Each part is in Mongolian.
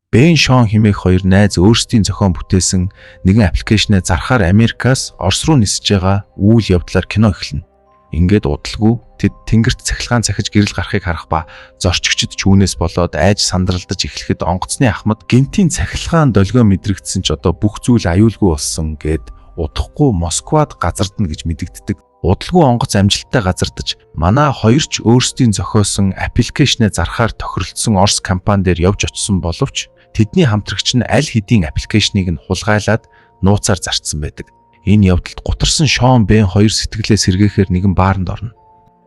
Бен Шон хэмээх хоёр найз өөрсдийн зохион бүтээсэн нэгэн аппликейшнээ зархаар Америкаас Орос руу нисэж байгаа үйл явдлаар кино эхэлнэ. Ингээд удалгүй тэд тэнгэрт цахилгаан цахиж гэрэл гарахыг харах ба зорчигчд чүүнээс болоод айж сандралдаж эхлэхэд онгоцны ахмад гинтийн цахилгаан долгио мэдрэгдсэн ч одоо бүх зүйл аюулгүй болсон гэд удахгүй Москвад газардна гэж мэдэгддэг. Удалгүй онгоц амжилттай газардаж манай хоёрч өөрсдийн зохиосон аппликейшнээ зархаар тохиролцсон Орос компани дээр явж очсон боловч тэдний хамтрагч нь аль хэдийн аппликейшнийг нь хулгайлаад нууцаар зарцсан байдаг. Энэ явдалд гутарсан Шон Бен хоёр сэтгэлээ сэргээхээр нэгэн баарнд орно.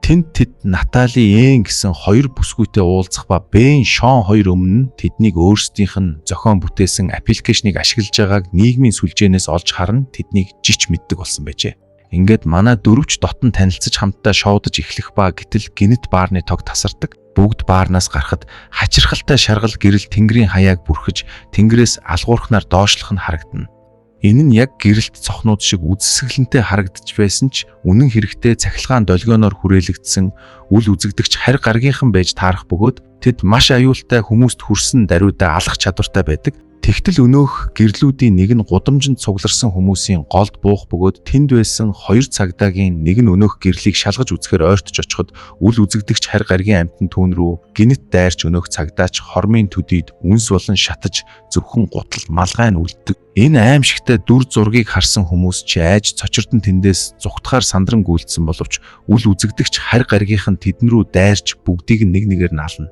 Тэнд тэд Натали Ен гэсэн хоёр бүсгүйтэй уулзах ба Бен Шон хоёр өмнө нь тэднийг өөрсдийнх нь зохион бүтээсэн аппликейшнийг ашиглаж байгааг нийгмийн сүлжээнээс олж харна тэднийг жич мэддэг болсон байжээ. Ингээд манай дөрвч дотн танилцаж хамтдаа шоудаж эхлэх ба гэтэл гинэт баарны тог тасардаг. Бүгд баарнаас гарахад хачирхалтай шаргал гэрэл тэнгэрийн хаяаг бүрхэж тэнгэрээс алгуурхнаар доошлох нь харагдана. Энэ нь яг гэрэлт цохнууд шиг үзэсгэлэнтэй харагдаж байсан ч үнэн хэрэгтээ цахилгаан долгионоор хүрээлэгдсэн үл үзэгдэгч харь гаргийнхан байж таарах бөгөөд тэд маш аюултай хүмүүст хүрсэн даруйдаа алах чадвартай байдаг. Тэгтэл өнөөх гэрлүүдийн нэг нь гудамжинд цугларсан хүмүүсийн голд буух бөгөөд тэнд байсан хоёр цагдаагийн нэг нь өнөөх гэрлийг шалгаж үзэхээр ойртож очиход үл үзэгдэгч харь гаргийн амьтан түүн рүү гинэт дайрч өнөөх цагдаач хормын төдийд үнс болон шатаж зөвхөн гутал малгай нь үлддэг. Энэ аимшигтай дүр зургийг харсан хүмүүс ч айж цочирдон тэндээс зүгтахаар сандран гүйлдсэн боловч үл үзэгдэгч харь гаргийнхан тэдэн рүү дайрч бүгдийг нэг нэгээр нь ална.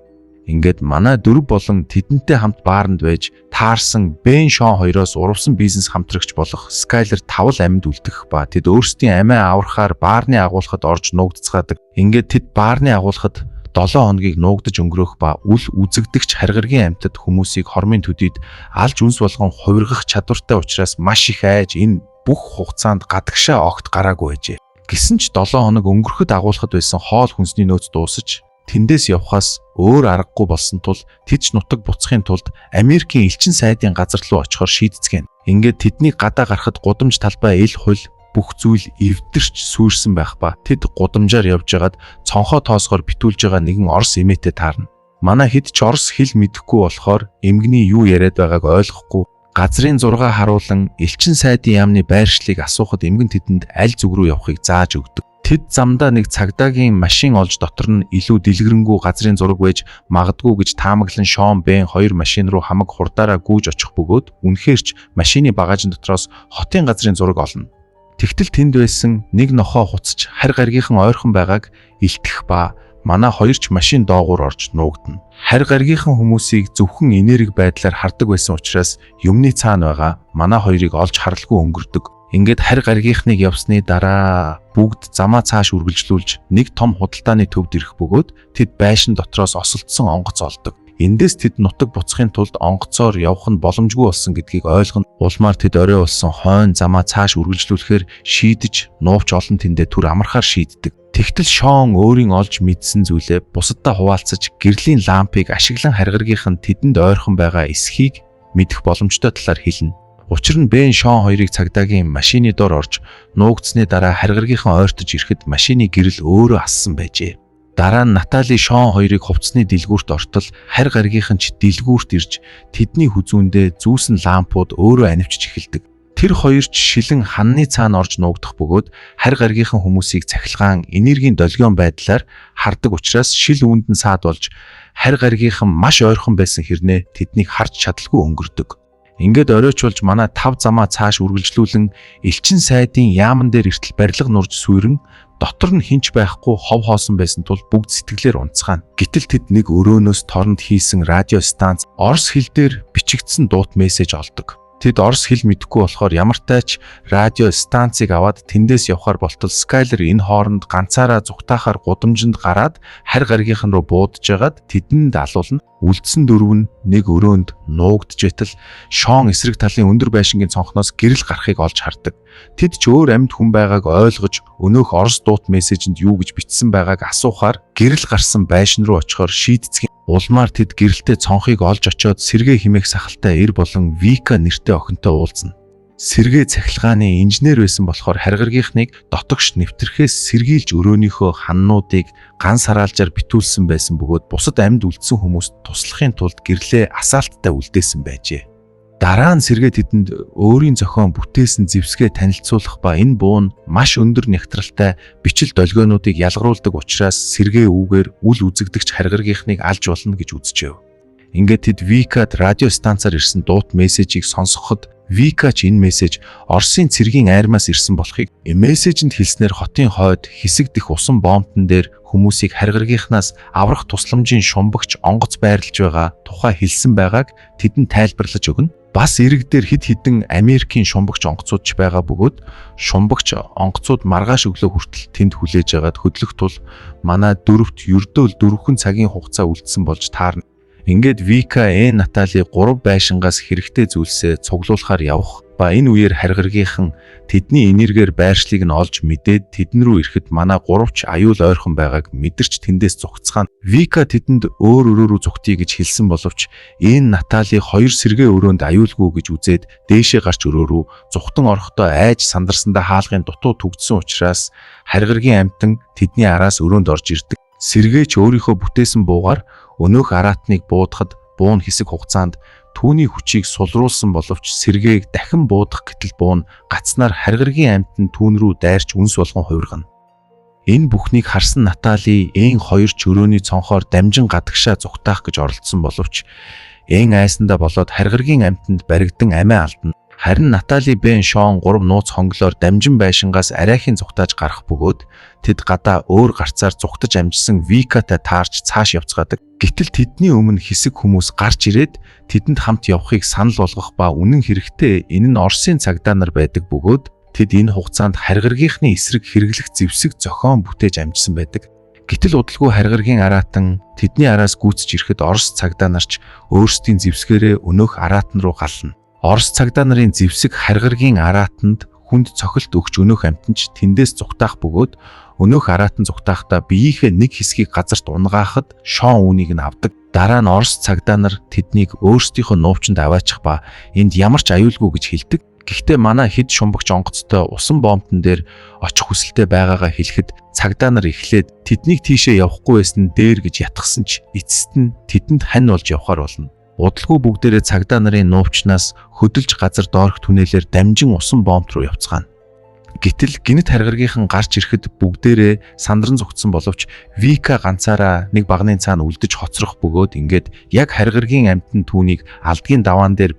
Ингээд манай дөрв болон тэдэнтэй хамт бааранд байж таарсан Бен Шон хоёроос урвсан бизнес хамтрагч болох Скайлер тавал амьд үлдэх ба тэд өөрсдийн амиа аврахаар баарны агуулгад орж нуугдцгаадаг. Ингээд тэд баарны агуулгад 7 хоногийг нуугдаж өнгөрөх ба үл үзэгдэгч харьгаргийн амьтад хүмүүсийг хормын төдийд алж үнс болгон хувиргах чадвартай учраас маш их айж энэ бүх хугацаанд гадагшаа огт гараагүй байжээ. Гэсэн ч 7 хоног өнгөрөхөд агуулгад байсан хоол хүнсний нөөц дуусаж тэндээс явхаас өөр аргагүй болсон тул тэд нутаг буцахын тулд Америкийн элчин сайдын газар руу очихоор шийдцгэн. Ингээд тэдний гадаа гарахад гудамж талбай ил хул бүх зүйл эвдэрч сүрсэн байх ба тэд гудамжаар явж байгаад цонхоо тоосгоор битүүлж байгаа нэгэн Орос эмээтэй таарна. Манай хэд ч Орос хэл мэдэхгүй болохоор эмгний юу яриад байгааг ойлгохгүй газрын зураг харуулan элчин сайдын яамны байршлыг асуухад эмгэн тэдэнд аль зүг рүү явахыг зааж өгдөг. Тэд замдаа нэг цагдаагийн машин олж дотор нь илүү дэлгэрэнгүй газрын зураг байж магадгүй гэж таамаглан Шон Бен хоёр машин руу хамаг хурдаараа гүйж очих бөгөөд үнэхэрч машины багажин дотроос хотын газрын зураг олно. Тэгтэл тэнд байсан нэг нохоо хуцаж харь гаргийнхан ойрхон байгааг илтгэх ба манай хоёрч машин доогуур орж нуугдана. Харь гаргийнхан хүмүүсийг зөвхөн энерги байдлаар хардаг байсан учраас юмны цаана байгаа манай хоёрыг олж харалгүй өнгөрдөг. Ингээд харь гаргийнхныг явсны дараа бүгд замаа цааш үргэлжлүүлж нэг том худалдааны төвд ирэх бөгөөд тэд байшин дотроос осолдсон онгоц олдог. Эндээс тэд нутаг буцахын тулд онгоцоор явах нь боломжгүй болсон гэдгийг ойлгоно. Улмаар тэд орой болсон хойно замаа цааш үргэлжлүүлэхээр шийдэж нуувч олон тэндээ түр амархаар шийддэг. Тэгтэл Шон өөрийн олж мэдсэн зүйлээ бусадтай хуваалцаж гэрлийн лампыг ашиглан харь гаргийнхан тэдэнд ойрхон байгаа эсхийг мэдэх боломжтой талаар хэлнэ. Учир нь Бен Шон хоёрыг цагдаагийн машины дор орж нуугдсны дараа харь гаргийнхан ойртож ирэхэд машины гэрэл өөрөө ассан байжээ. Дараа нь Натали Шон хоёрыг хувцсны дэлгүүрт ортол харь гаргийнхан ч дэлгүүрт ирж тэдний хүзүүндээ зүүсэн лампууд өөрөө анивчж эхэлдэг. Тэр хоёрч шилэн ханны цаана орж нуугдах бөгөөд харь гаргийнхан хүмүүсийг цахилгаан энергийн долгион байдлаар хардаг учраас шил үүнд нь саад болж харь гаргийнхан маш ойрхон байсан хэрнээ тэднийг харж чадалгүй өнгөрдөг. Ингээд оройчулж манай 5 замаа цааш үргэлжлүүлэн элчин сайдын яаман дээр эртэл барилга нурж сүйрэн дотор нь хинч байхгүй хов хоосон байсан тул бүгд сэтгэлээр унцгаана. Гэтэл тэд нэг өрөөнөөс торонд хийсэн радио станц Орос хэл дээр бичигдсэн дуут мессеж олдог. Тэд Орос хэл мэдэхгүй болохоор ямартай ч радио станцыг аваад тэндээс явхаар болтол Скайлер энэ хооронд ганцаараа зүгтаахаар гудамжинд гараад харь гаргийнхан руу буудаж байгаад тэдэнд алуулна. Үлдсэн дөрөв нь нэг өрөөнд нуугдж байтал Шон эсрэг талын өндөр байшингийн цонхноос гэрэл гарахыг олж хардаг. Тэд ч өөр амьд хүн байгааг ойлгож өнөөх Орос дуут мессежинд юу гэж бичсэн байгааг асуухаар гэрэл гарсан байшин руу очихоор шийдцгэн. Улмаар тэд гэрэлтэй цонхыг олж очиод сэргээ химээх сахалтай эр болон Вика нэртэй охинтой уулзна. Сэргээ цахилгааны инженер байсан болохоор харгаргийнхныг дотогш нэвтрэхээс сэргийлж өрөөнийхөө ханнуудыг ганц хараалжаар битүүлсэн байсан бөгөөд бусад амьд үлдсэн хүмүүст туслахын тулд гэрлээ асаалттай үлдээсэн байжээ. Дараа нь сэргээ тэдэнд өөрийн зохион бүтээсэн зэвсгээ танилцуулах ба энэ буу нь маш өндөр нягтралтай бичил долгионуудыг ялгаруулдаг учраас сэргээ үүгээр үл үзэгдэгч харгаргийнхныг алж болно гэж үзжээ. Ингээд тэд Викад радио станцаар ирсэн дуут мессежийг сонсоход Вика ч энэ мессеж Оросын цэргийн айрмаас ирсэн болохыг мессежэнд хэлснээр хотын хойд хэсэг дэх усан бомтон дээр хүмүүсийг харгаргийнхнаас аврах тусламжийн шумбагч онгоц байрлаж байгаа тухай хэлсэн байгааг тэдэнд тайлбарлаж өгнө. Бас эрэг дээр хэд хэдэн Америкийн шумбагч онгоцууд ч байгаа бөгөөд шумбагч онгоцууд маргааш өглөө хүртэл тэнд хүлээж агаад хөдлөх тул манай дөрөвт ердөөл 4 цагийн хугацаа үлдсэн болж таарна. Ингээд Вика Натали 3 байшингаас хэрэгтэй зүйлсээ цуглуулахаар явах ба энэ үеэр харгаргийнхан тэдний энергээр байршлыг нь олж мэдээд тэдэн рүү ирэхэд манай 3ч аюул ойрхон байгааг мэдэрч тэндээс зугцгаана. Вика тэдэнд өөр рүү зүгтий гэж хэлсэн боловч Натали 2 сэргээ өрөөнд аюулгүй гэж үзээд дээшээ гарч өрөө рүү зүхтан орохдоо айж сандарсандаа хаалгын дутуу түгдсэн учраас харгаргийн амьтан тэдний араас өрөөнд орж ирдэг. Сэргээч өөрийнхөө бүтээсэн буугаар өнөөх араатныг буудахад буун хэсэг хугацаанд түүний хүчийг сулруулсан боловч сэргээг дахин буудах гэтэл буун гацнаар харгаргийн амьтан түүн рүү дайрч үнс болгон хувиргана. Энэ бүхнийг харсан Натали 2 чөрөөний цонхоор дамжин гадагшаа зүгтаах гэж оролдсон боловч айсандаа болоод харгаргийн амьтанд баригдан амиа алдна. Харин Натали Шон 3 нууц хонглоор дамжин байшингаас арайхийн зүгтааж гарах бөгөөд тэд гадаа өөр гарцаар зүгтаж амжсан Викатай таарч цааш явцгаадаг. Гэтэл тэдний өмнө хэсэг хүмүүс гарч ирээд тэдэнд хамт явахыг санал болгох ба үнэн хэрэгтээ энэ нь Оросын цагдаа нар байдаг бөгөөд тэд энэ хугацаанд харгаргийнхны эсрэг хэрэглэх зэвсэг зохион бүтээж амжсан байдаг. Гэтэл удалгүй харгаргийн араатан тэдний араас гүйцэж ирэхэд Орос цагдаа нарч өөрсдийн зэвсгээрээ өнөөх араатан руу гална. Орос цагдаа нарын зэвсэг харгаргийн араатанд хүнд цохилт өгч өнөөх амьтанч тэндээс зүгтаах бөгөөд өнөөх араатан зүгтаахдаа биеийнхээ нэг хэсгийг газарт унгаахад Шон үүнийг нь авдаг. Дараа нь Орос цагдаа нар тэднийг өөрсдийнхөө нуувчанд аваачих ба энд ямар ч аюулгүй гэж хэлдэг. Гэхдээ манай хэд шумбагч онгоцтой усан бомтон дээр очих хүсэлтэй байгаагаа хэлэхэд цагдаа нар эхлээд тэднийг тийшээ явахгүй байсан дээр гэж ятгсан ч эцэст нь тэдэнд хань болж явхаар болно. Удалгүй бүгдээрээ цагдаа нарын нуувчнаас хөдөлж газар доорх түнэлээр дамжин усан бомт руу явцгаана. Гэтэл гинэт харгаргийнхан гарч ирэхэд бүгдээрээ сандран зүгтсэн боловч Вика ганцаараа нэг багны цаана үлдэж хоцрох бөгөөд ингээд яг харгаргийн амьтан түүнийг алдгийн даваан дээр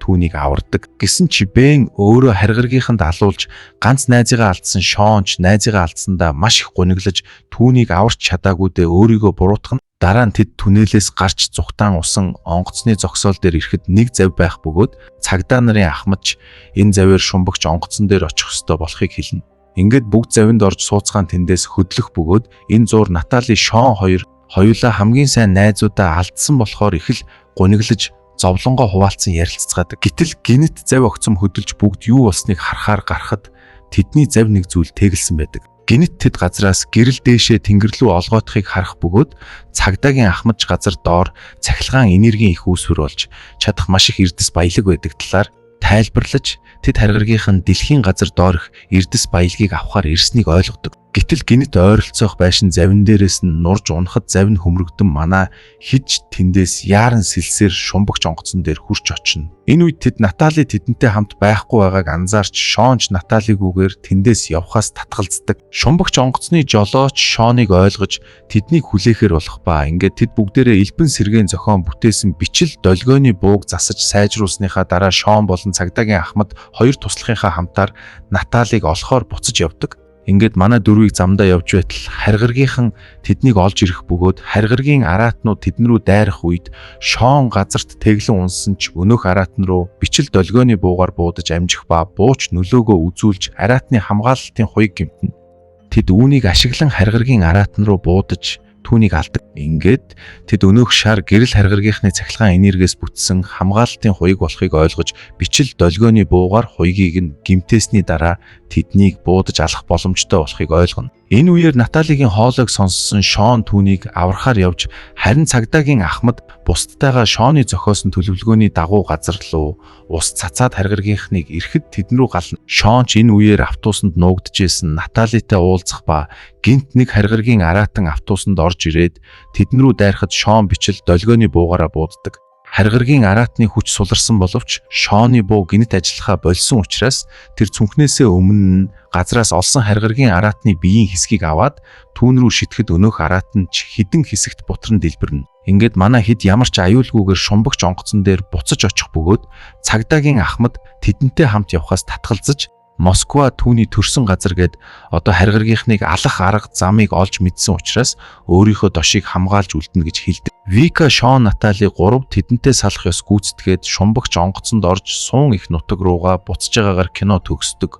түүнийг авардаг. Гэсэн чи өөрөө харгаргийнханд алуулж ганц найзыгаа алдсан Шонч найзыгаа алдсандаа маш их гуниглаж түүнийг аварч чадаагүйдээ өөрийгөө буруутгана. Дараа нь тэд түнэлээс гарч зүхтаан усан онгоцны зогсоол дээр ирэхэд нэг зав байх бөгөөд цагдаа нарын ахмадч энэ завьэр шумбагч онгоцон дээр очих ёстой болохыг хэлнэ. Ингээд бүгд завинд орж сууцгаан тэндээс хөдлөх бөгөөд энэ зуур Натали Шон хоёулаа хамгийн сайн найзуудаа алдсан болохоор их л гуниглаж зовлонгоо хуваалцсан ярилццгаадаг. Гэтэл гинэт зав огцом хөдөлж бүгд юу болсныг харахаар гарахад тэдний зав нэг зүйл тэгэлсэн байдаг. Гинэт тэд газраас гэрэл дээшээ тэнгэр лүү олгоотхыг харах бөгөөд цагдаагийн ахмадч газар доор цахилгаан энергийн их үүсвэр болж чадах маш их эрдэс баялаг байдаг талаар тайлбарлаж тэд харгаргийнхан дэлхийн газар доорх эрдэс баялагийг авахар ирснийг ойлгодог. Гэтэл гинэт ойролцоох байшин завин дээрээс нь нурж унахад завин хөмрөгдөн манай хиж тэндээс яаран сэлсээр шумбагч онгоцон дээр хурч очино. Энэ үед тэд Натали тэдэнтэй хамт байхгүй байгааг анзаарч Шонч Наталигүйгээр тэндээс явхаас татгалздаг. Шумбагч онгоцны жолооч Шоныг ойлгож тэднийг хүлээхээр болох ба ингээд тэд бүгдээрээ элбэн сэргээн зохион бүтээсэн бичил долгионы бууг засаж сайжруулсныхаа дараа Шон болон цагдаагийн ахмад хоёр туслахынхаа хамтаар Наталиг олохоор буцаж явдаг. Ингээд манай дөрвийг замдаа явж байтал харгаргийнхан тэднийг олж ирэх бөгөөд харгаргийн араатнууд тэдэн рүү дайрах үед Шон газарт тэглэн унсан ч өнөөх араатан руу бичил долгионы буугаар буудаж амжих ба бууч нөлөөгөө үзүүлж араатны хамгаалалтын хуйг гэмтэнэ. Тэд үүнийг ашиглан харгаргийн араатан руу буудаж түүнийг алдаг. Ингээд тэд өнөөх шар гэрэл харгаргийнхны цахилгаан энергиэс бүтсэн хамгаалалтын хуйг болохыг ойлгож бичил долгионы буугаар хуйгийг нь гимтээсний дараа тэднийг буудаж алах боломжтой болохыг ойлгоно. Энэ үеэр Наталигийн хоолойг сонссон Шон түүнийг аврахаар явж харин цагдаагийн ахмад бусдтайгаа Шоны зохиосон төлөвлөгөөний дагуу газар руу ус цацаад харгаргийнхныг ирэхэд тэдэн рүү гална. Шон ч энэ үеэр автобусанд нуугдажсэн Наталитай уулзах ба гинт нэг харгаргийн аратан автобусанд орж ирээд тэдэн рүү дайрахад Шон бичил долгионы буугаараа бууддаг. Харгаргийн аратны хүч суларсан боловч Шоны буу гинт ажиллахаа болсон учраас тэр цүнхнээсээ өмнө нь газраас олсон харгаргийн аратны биеийн хэсгийг аваад түүн рүү шитгэхэд өнөөх араат нь хідэн хэсэгт бутран дэлбэрнэ. Ингээд манай хэд ямар ч аюулгүйгээр шумбагч онгоцон дээр буцаж очих бөгөөд цагдаагийн ахмад тэдэнтэй хамт явхаас татгалзаж Москва түүний төрсөн газар гээд одоо харгаргийнхныг алах арга замыг олж мэдсэн учраас өөрийнхөө дошийг хамгаалж үлдэнэ гэж хэлдэг. Вика, Шон, Натали 3 тэдэнтэй салах ёс гүйцэтгээд шумбагч онгоцонд орж суун их нутаг руугаа буцаж байгаагаар кино төгсдөг.